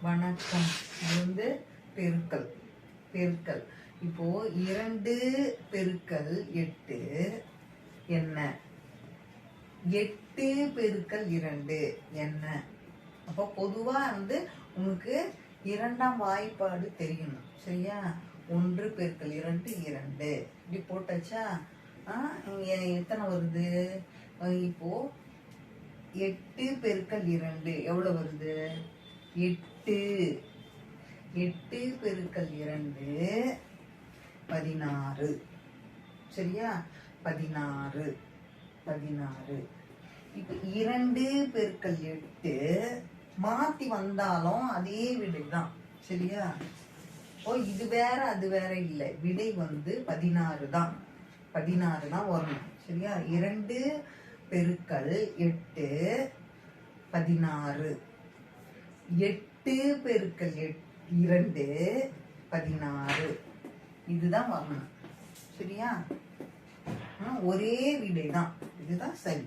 வணக்கம். இது வந்து பெருக்கல். பெருக்கல். இப்போ 2 பெருக்கல் 8 என்ன? 8 பெருக்கல் 2 என்ன? அப்போ பொதுவா வந்து உங்களுக்கு இரண்டாம் வாய்ப்பாடு தெரியணும். சரியா? 1 பெருக்கல் 2 2. இப்படி போட்டாச்சா? எத்தனை வருது? இப்போ 8 பெருக்கல் 2 எவ்வளவு வருது? 8. 8 பெருக்கல் 2 16. சரியா? 16. 16. இப்ப 2 பெருக்கல் 8 மாத்தி வந்தாலும் அதே விடை தான். சரியா? இது வேற அது வேற இல்லை. விடை வந்து 16 தான். 16 தான் வரணும். சரியா? 2 பெருக்கல் 8 16. 8 பெருக்கல் 2 16. இதுதான் வரணும். சரியா? ஒரே விடை தான். இதுதான் சரி.